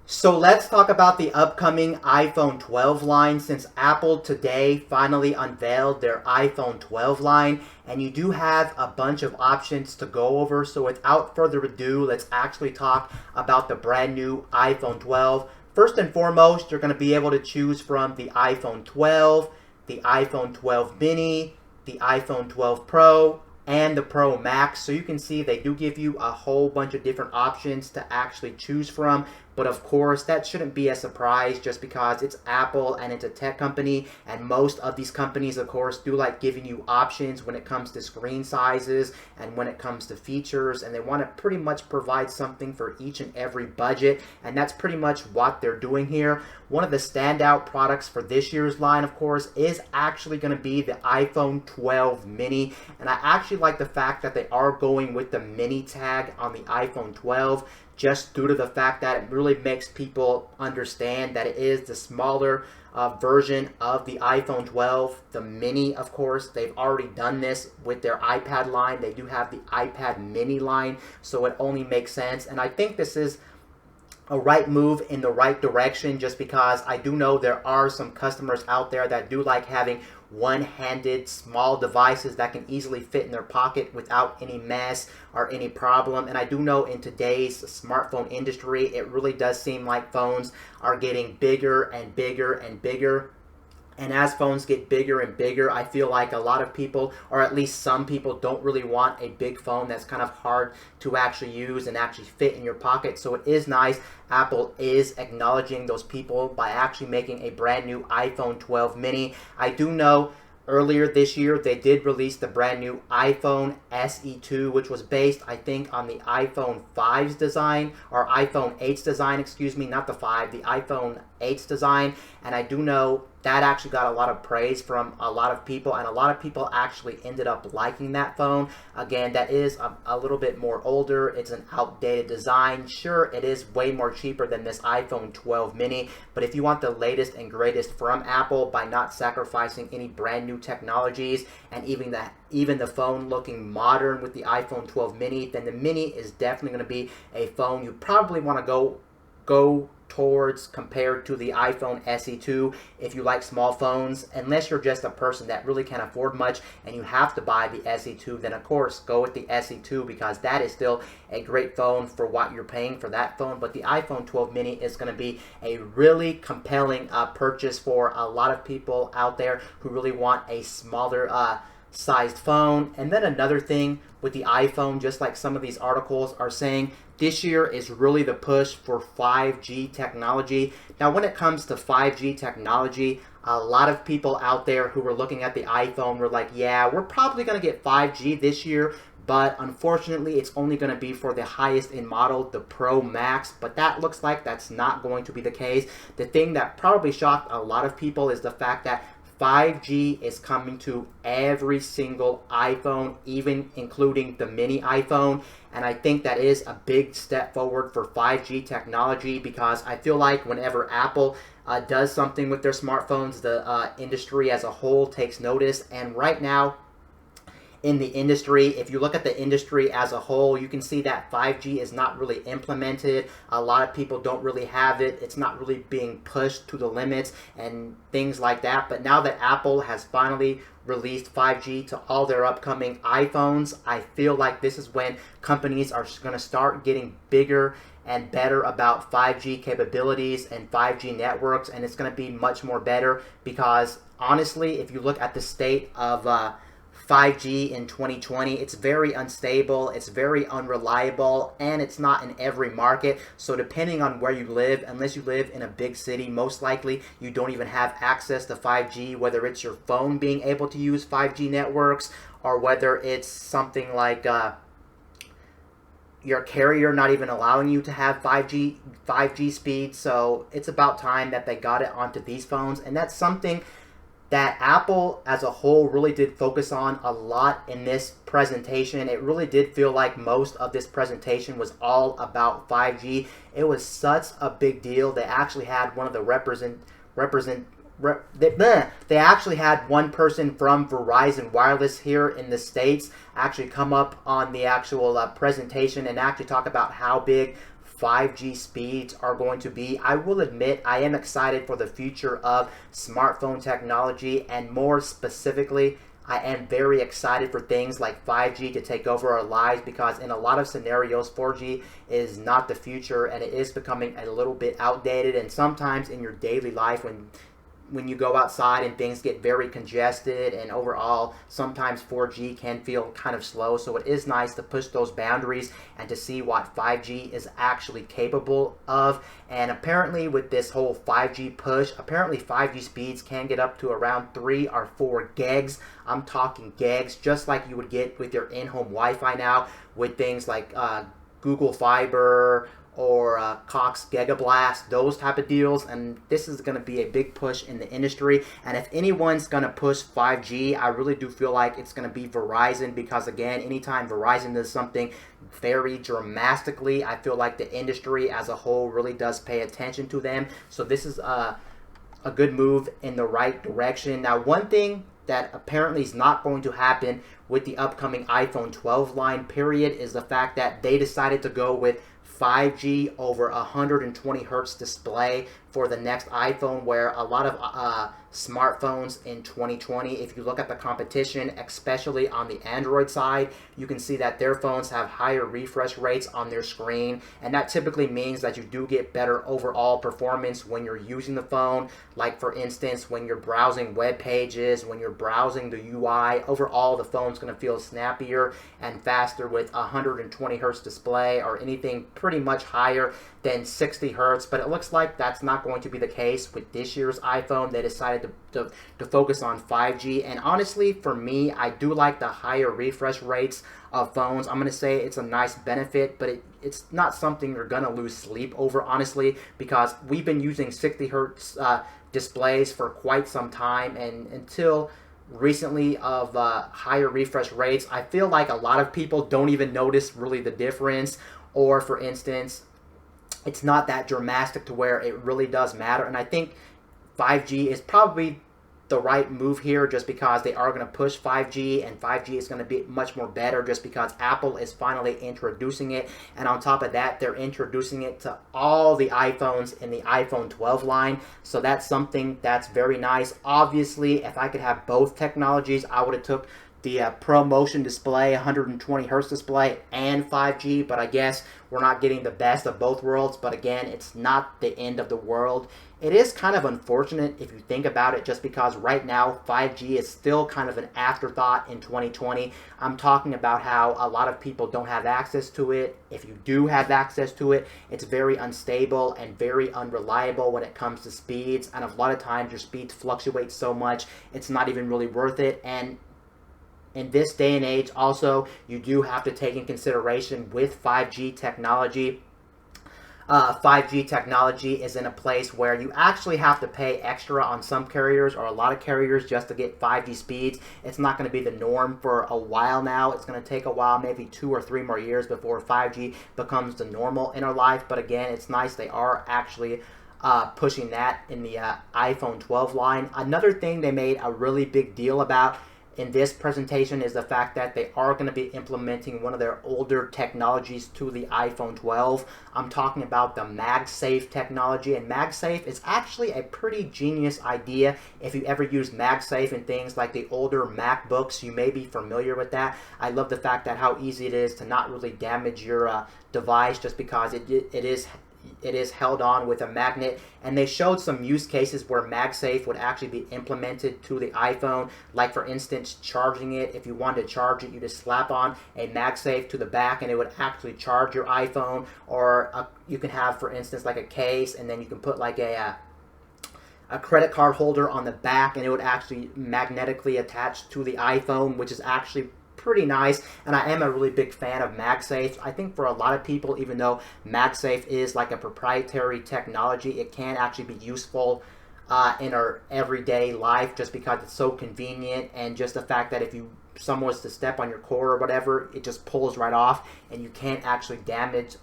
So let's talk about the upcoming iPhone 12 line, since Apple today finally unveiled their iPhone 12 line, and you do have a bunch of options to go over. So without further ado, let's actually talk about the brand new iPhone 12. First and foremost, you're going to be able to choose from the iPhone 12, the iPhone 12 mini, the iPhone 12 Pro, and the Pro Max. So you can see they do give you a whole bunch of different options to actually choose from. But of course, that shouldn't be a surprise just because it's Apple and it's a tech company. And most of these companies, of course, do like giving you options when it comes to screen sizes and when it comes to features. And they want to pretty much provide something for each and every budget. And that's pretty much what they're doing here. One of the standout products for this year's line, of course, is actually going to be the iPhone 12 mini. And I actually like the fact that they are going with the mini tag on the iPhone 12, just due to the fact that it really makes people understand that it is the smaller version of the iPhone 12. The mini, of course, they've already done this with their iPad line. They do have the iPad mini line, so it only makes sense. And I think this is a right move in the right direction, just because I do know there are some customers out there that do like having one-handed small devices that can easily fit in their pocket without any mess or any problem. And I do know in today's smartphone industry, it really does seem like phones are getting bigger and bigger and bigger. And as phones get bigger and bigger, I feel like a lot of people, or at least some people, don't really want a big phone that's kind of hard to actually use and actually fit in your pocket. So it is nice Apple is acknowledging those people by actually making a brand new iPhone 12 mini. I do know earlier this year, they did release the brand new iPhone SE2, which was based, I think, on the iPhone 5's design, or iPhone 8's design, excuse me, not the 5, the iPhone 8's design. And I do know that actually got a lot of praise from a lot of people, and a lot of people actually ended up liking that phone. Again, that is a little bit more older. It's an outdated design. Sure, it is way more cheaper than this iPhone 12 mini, but if you want the latest and greatest from Apple by not sacrificing any brand new technologies, and even the phone looking modern with the iPhone 12 mini, then the mini is definitely going to be a phone you probably want to go towards compared to the iPhone SE2 if you like small phones. Unless you're just a person that really can't afford much and you have to buy the SE2, then of course go with the SE2, because that is still a great phone for what you're paying for that phone. But the iPhone 12 mini is going to be a really compelling purchase for a lot of people out there who really want a smaller sized phone. And then another thing with the iPhone, just like some of these articles are saying, this year is really the push for 5G technology. Now, when it comes to 5G technology, a lot of people out there who were looking at the iPhone were like, yeah, we're probably going to get 5G this year, but unfortunately, it's only going to be for the highest in model, the Pro Max. But that looks like that's not going to be the case. The thing that probably shocked a lot of people is the fact that 5G is coming to every single iPhone, even including the mini iPhone. And I think that is a big step forward for 5G technology, because I feel like whenever Apple does something with their smartphones, the industry as a whole takes notice. And right now, in the industry, if you look at the industry as a whole, you can see that 5G is not really implemented. A lot of people don't really have it. It's not really being pushed to the limits and things like that. But now that Apple has finally released 5G to all their upcoming iPhones, I feel like this is when companies are going to start getting bigger and better about 5G capabilities and 5G networks. And it's going to be much more better, because honestly, if you look at the state of 5G in 2020, it's very unstable, it's very unreliable, and it's not in every market. So depending on where you live, unless you live in a big city, most likely you don't even have access to 5G, whether it's your phone being able to use 5G networks, or whether it's something like your carrier not even allowing you to have 5G speed. So it's about time that they got it onto these phones, and that's something that Apple as a whole really did focus on a lot in this presentation. It really did feel like most of this presentation was all about 5G. It was such a big deal. They actually had one of the they actually had one person from Verizon Wireless here in the States actually come up on the actual presentation and actually talk about how big 5G speeds are going to be. I will admit I am excited for the future of smartphone technology, and more specifically, I am very excited for things like 5G to take over our lives, because in a lot of scenarios 4G is not the future and it is becoming a little bit outdated. And sometimes in your daily life, when you go outside and things get very congested, and overall sometimes 4G can feel kind of slow. So it is nice to push those boundaries and to see what 5G is actually capable of. And apparently with this whole 5G push, apparently 5G speeds can get up to around 3 or 4 gigs. I'm talking gigs, just like you would get with your in-home Wi-Fi now with things like Google Fiber or Cox Gigablast, those type of deals. And this is going to be a big push in the industry. And if anyone's going to push 5G, I really do feel like it's going to be Verizon, because again, anytime Verizon does something very dramatically, I feel like the industry as a whole really does pay attention to them. So this is a good move in the right direction. Now, one thing that apparently is not going to happen with the upcoming iPhone 12 line period is the fact that they decided to go with 5G over 120 Hertz display for the next iPhone, where a lot of smartphones in 2020, if you look at the competition, especially on the Android side, you can see that their phones have higher refresh rates on their screen, and that typically means that you do get better overall performance when you're using the phone. Like for instance, when you're browsing web pages, when you're browsing the UI, overall the phone's going to feel snappier and faster with 120 Hertz display, or anything pretty much higher than 60 Hertz. But it looks like that's not going to be the case with this year's iPhone. They decided to focus on 5G, and honestly, for me, I do like the higher refresh rates of phones. I'm going to say it's a nice benefit, but it's not something you're going to lose sleep over, honestly, because we've been using 60 Hertz displays for quite some time, and until recently of higher refresh rates, I feel like a lot of people don't even notice really the difference, or for instance, it's not that dramatic to where it really does matter. And I think 5G is probably the right move here, just because they are going to push 5G, and 5G is going to be much more better just because Apple is finally introducing it. And on top of that, they're introducing it to all the iPhones in the iPhone 12 line. So that's something that's very nice. Obviously, if I could have both technologies, I would have took the Pro Motion display, 120 Hertz display, and 5G, but I guess we're not getting the best of both worlds. But again, it's not the end of the world. It is kind of unfortunate if you think about it, just because right now 5G is still kind of an afterthought in 2020. I'm talking about how a lot of people don't have access to it. If you do have access to it, it's very unstable and very unreliable when it comes to speeds, and a lot of times your speeds fluctuate so much it's not even really worth it. And in this day and age, also, you do have to take in consideration with 5G technology. 5G technology is in a place where you actually have to pay extra on some carriers, or a lot of carriers, just to get 5G speeds. It's not going to be the norm for a while now. It's going to take a while, maybe 2 or 3 more years before 5G becomes the normal in our life. But again, it's nice they are actually pushing that in the iPhone 12 line. Another thing they made a really big deal about in this presentation is the fact that they are going to be implementing one of their older technologies to the iPhone 12. I'm talking about the MagSafe technology, and MagSafe is actually a pretty genius idea. If you ever use MagSafe in things like the older MacBooks, you may be familiar with that. I love the fact that how easy it is to not really damage your device, just because it is held on with a magnet. And they showed some use cases where MagSafe would actually be implemented to the iPhone, like for instance charging it. If you wanted to charge it, you just slap on a MagSafe to the back and it would actually charge your iPhone. Or you can have, for instance, like a case, and then you can put like a credit card holder on the back, and it would actually magnetically attach to the iPhone, which is actually pretty nice. And I am a really big fan of MagSafe. I think for a lot of people, even though MagSafe is like a proprietary technology, it can actually be useful in our everyday life, just because it's so convenient, and just the fact that if someone was to step on your core or whatever, it just pulls right off and you can't actually damage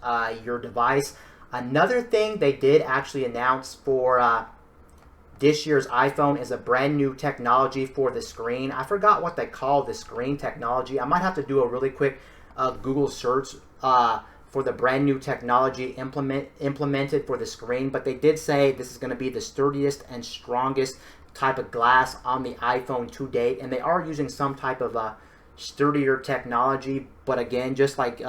your device. Another thing they did actually announce for this year's iPhone is a brand new technology for the screen. I forgot what they call the screen technology. I might have to do a really quick Google search for the brand new technology implemented for the screen, but they did say this is going to be the sturdiest and strongest type of glass on the iPhone to date, and they are using some type of sturdier technology. But again, just like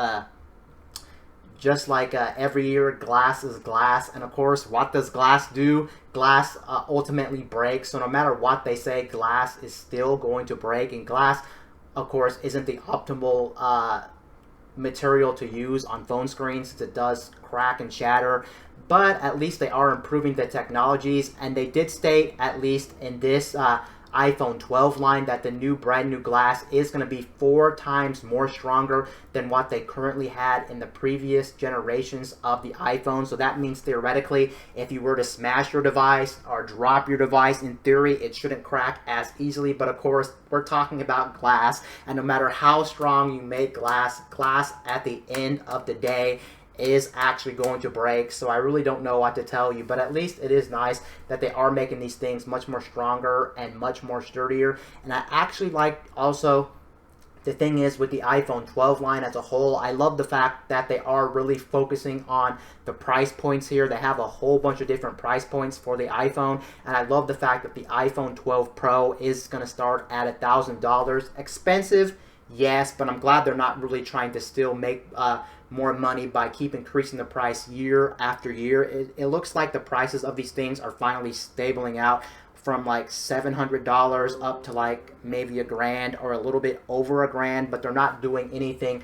every year, glass is glass, and of course, what does glass do? Glass ultimately breaks, so no matter what they say, glass is still going to break, and glass, of course, isn't the optimal material to use on phone screens since it does crack and shatter. But at least they are improving the technologies, and they did state, at least in this iPhone 12 line, that the brand new glass is going to be 4 times more stronger than what they currently had in the previous generations of the iPhone. So that means theoretically, if you were to smash your device or drop your device, in theory it shouldn't crack as easily. But of course, we're talking about glass, and no matter how strong you make glass at the end of the day is actually going to break. So I really don't know what to tell you, but at least it is nice that they are making these things much more stronger and much more sturdier. And I actually like also, the thing is, with the iPhone 12 line as a whole, I love the fact that they are really focusing on the price points here. They have a whole bunch of different price points for the iPhone, and I love the fact that the iPhone 12 Pro is going to start at $1,000. Expensive, yes, but I'm glad they're not really trying to still make more money by keep increasing the price year after year. It looks like the prices of these things are finally stabling out from like $700 up to like maybe $1,000 or a little bit over $1,000, but they're not doing anything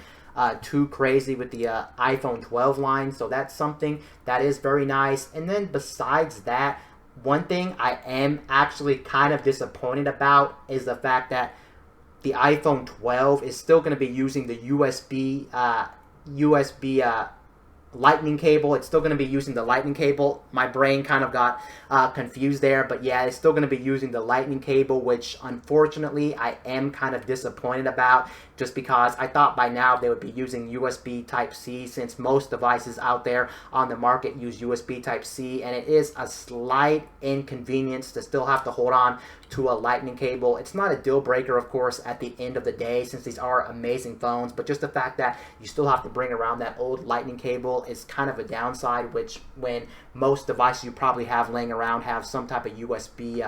too crazy with the iPhone 12 line. So that's something that is very nice. And then besides that, one thing I am actually kind of disappointed about is the fact that the iPhone 12 is still going to be using the USB lightning cable. It's still going to be using the lightning cable. My brain kind of got confused there, but yeah, it's still going to be using the lightning cable, which unfortunately I am kind of disappointed about, just because I thought by now they would be using USB Type-C, since most devices out there on the market use USB Type-C, and it is a slight inconvenience to still have to hold on to a lightning cable. It's not a deal breaker, of course, at the end of the day, since these are amazing phones, but just the fact that you still have to bring around that old lightning cable is kind of a downside, which when most devices you probably have laying around have some type of USB-C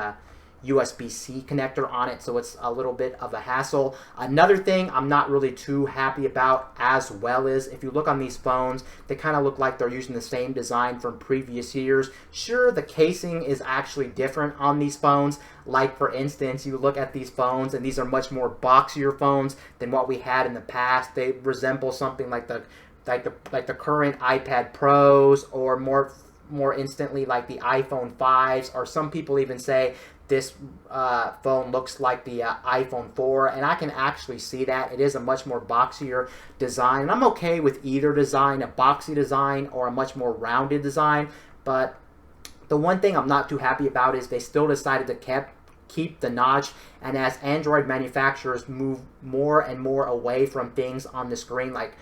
connector on it, so it's a little bit of a hassle. Another thing I'm not really too happy about as well is, if you look on these phones, they kind of look like they're using the same design from previous years. Sure, the casing is actually different on these phones. Like, for instance, you look at these phones, and these are much more boxier phones than what we had in the past. They resemble something like the current iPad Pros, or more instantly like the iPhone 5s, or some people even say this phone looks like the iPhone 4, and I can actually see that. It is a much more boxier design, and I'm okay with either design, a boxy design or a much more rounded design. But the one thing I'm not too happy about is they still decided to keep the notch, and as Android manufacturers move more and more away from things on the screen like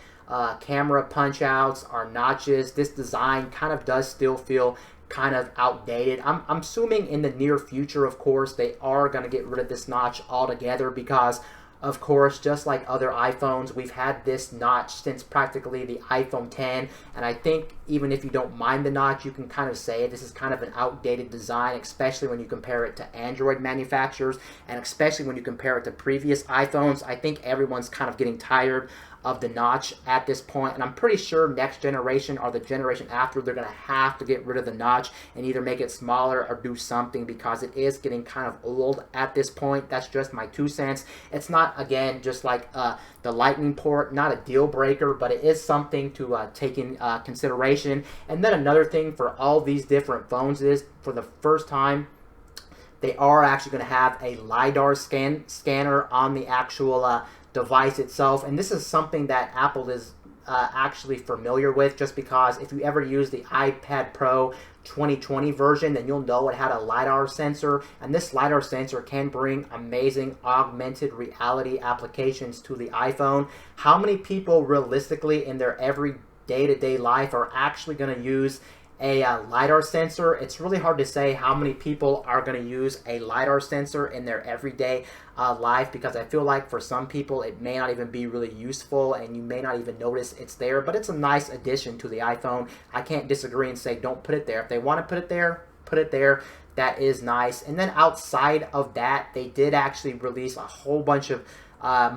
camera punch outs or notches, this design kind of does still feel kind of outdated. I'm assuming in the near future, of course, they are going to get rid of this notch altogether, because of course, just like other iPhones, we've had this notch since practically the iPhone 10, and I think even if you don't mind the notch, you can kind of say this is kind of an outdated design, especially when you compare it to Android manufacturers, and especially when you compare it to previous iPhones. I think everyone's kind of getting tired of the notch at this point, and I'm pretty sure next generation or the generation after, they're going to have to get rid of the notch and either make it smaller or do something, because it is getting kind of old at this point. That's just my 2 cents. It's not, again, just like the lightning port, not a deal breaker, but it is something to take in consideration. And then another thing for all these different phones is, for the first time, they are actually going to have a Lidar scanner on the actual device itself, and this is something that Apple is actually familiar with, just because if you ever use the iPad Pro 2020 version, then you'll know it had a Lidar sensor, and this Lidar sensor can bring amazing augmented reality applications to the iPhone. How many people realistically in their every day-to-day life are actually going to use a Lidar sensor. It's really hard to say how many people are going to use a Lidar sensor in their everyday life, because I feel like for some people it may not even be really useful and you may not even notice it's there, but it's a nice addition to the iPhone. I can't disagree and say don't put it there. If they want to put it there, put it there. That is nice. And then outside of that, they did actually release a whole bunch of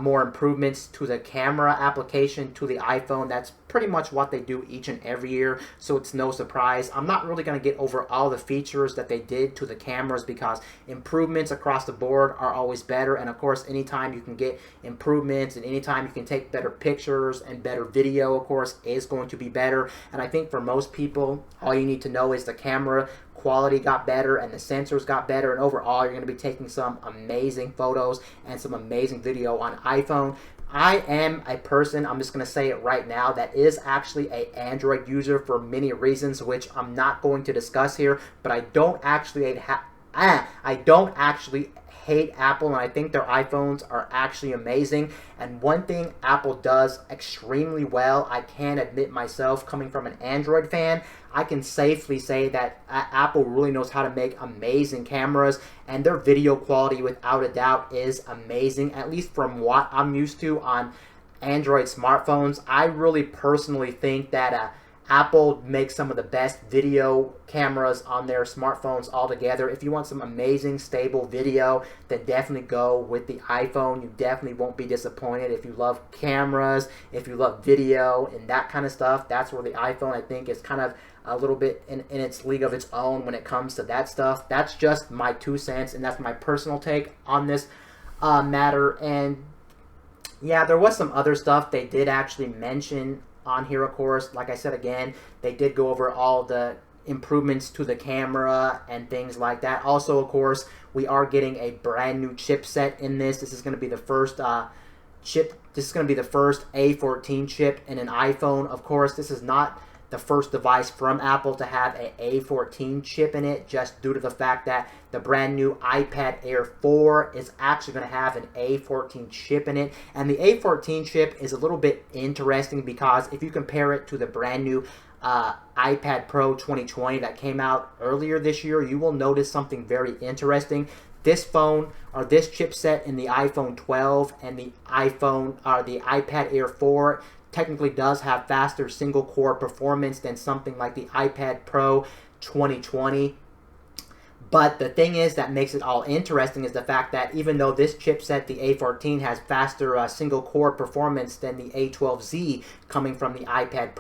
more improvements to the camera application to the iPhone. That's pretty much what they do each and every year, so it's no surprise. I'm not really going to get over all the features that they did to the cameras, because improvements across the board are always better, and of course anytime you can get improvements and anytime you can take better pictures and better video, of course, is going to be better. And I think for most people, all you need to know is the camera quality got better and the sensors got better, and overall you're going to be taking some amazing photos and some amazing video on iPhone. I am a person, I'm just going to say it right now, that is actually an Android user for many reasons, which I'm not going to discuss here, but I don't actually hate Apple, and I think their iPhones are actually amazing. And one thing Apple does extremely well, I can admit myself, coming from an Android fan, I can safely say that Apple really knows how to make amazing cameras, and their video quality without a doubt is amazing, at least from what I'm used to on Android smartphones. I really personally think that Apple makes some of the best video cameras on their smartphones altogether. If you want some amazing, stable video, then definitely go with the iPhone. You definitely won't be disappointed. If you love cameras, if you love video and that kind of stuff, that's where the iPhone, I think, is kind of a little bit in its league of its own when it comes to that stuff. That's just my 2 cents, and that's my personal take on this matter. And yeah, there was some other stuff they did actually mention on here, of course. Like I said again, they did go over all the improvements to the camera and things like that. Also, of course, we are getting a brand new chipset in this. This is going to be the first This is going to be the first A14 chip in an iPhone. Of course, this is not the first device from Apple to have an A14 chip in it, just due to the fact that the brand new iPad Air 4 is actually going to have an A14 chip in it. And the A14 chip is a little bit interesting, because if you compare it to the brand new iPad Pro 2020 that came out earlier this year, you will notice something very interesting. This phone, or this chipset in the iPhone 12 and the iPad Air 4 technically does have faster single core performance than something like the iPad Pro 2020. But the thing is that makes it all interesting is the fact that even though this chipset, the A14, has faster single core performance than the A12Z coming from the iPad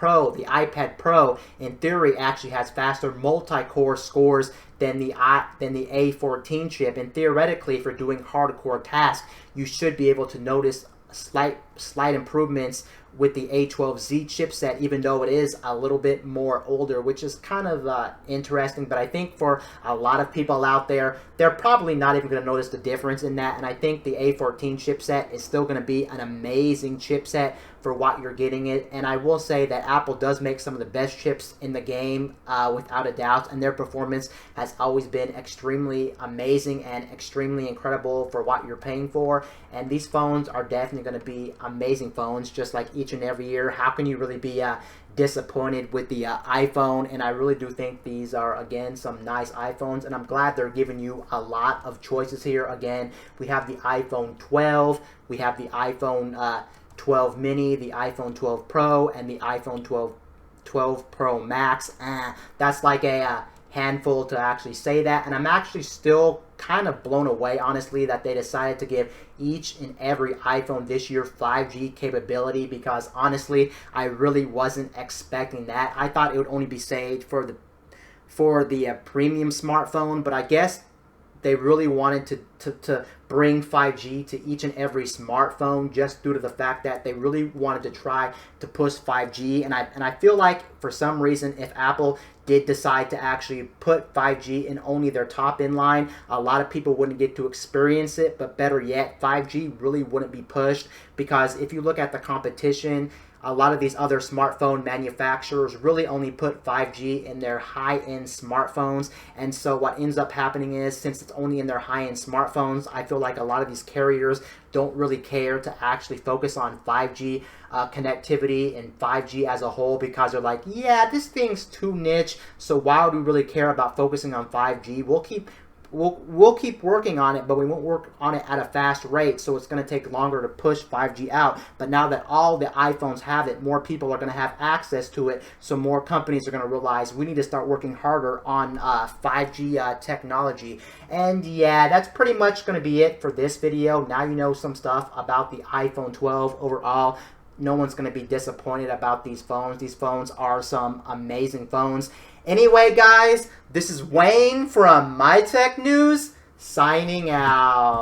Pro in theory actually has faster multi-core scores than the A14 chip. And theoretically, if you're doing hardcore tasks, you should be able to notice slight improvements with the A12Z chipset, even though it is a little bit more older, which is kind of interesting. But I think for a lot of people out there, they're probably not even going to notice the difference in that. And I think the A14 chipset is still going to be an amazing chipset for what you're getting it. And I will say that Apple does make some of the best chips in the game, without a doubt, and their performance has always been extremely amazing and extremely incredible for what you're paying for. And these phones are definitely going to be amazing phones, just like each and every year. How can you really be disappointed with the iPhone? And I really do think these are, again, some nice iPhones, and I'm glad they're giving you a lot of choices here. Again, we have the iPhone 12, we have the iPhone 12 mini, the iPhone 12 Pro, and the iPhone 12 Pro Max. That's like a handful to actually say that, and I'm actually still kind of blown away, honestly, that they decided to give each and every iPhone this year 5G capability, because honestly, I really wasn't expecting that. I thought it would only be saved for the premium smartphone, but I guess they really wanted to bring 5G to each and every smartphone, just due to the fact that they really wanted to try to push 5G. And I feel like for some reason, if Apple did decide to actually put 5G in only their top end line, a lot of people wouldn't get to experience it. But better yet, 5G really wouldn't be pushed, because if you look at the competition, a lot of these other smartphone manufacturers really only put 5G in their high-end smartphones. And so what ends up happening is, since it's only in their high-end smartphones, I feel like a lot of these carriers don't really care to actually focus on 5G connectivity and 5G as a whole, because they're like, yeah, this thing's too niche, so why would we really care about focusing on 5G? We'll keep working on it, but we won't work on it at a fast rate, so it's going to take longer to push 5G out. But now that all the iPhones have it, more people are going to have access to it, so more companies are going to realize we need to start working harder on 5G technology. And yeah, that's pretty much going to be it for this video. Now you know some stuff about the iPhone 12 overall. No one's going to be disappointed about these phones. These phones are some amazing phones. Anyway, guys, this is Wayne from My Tech News, signing out.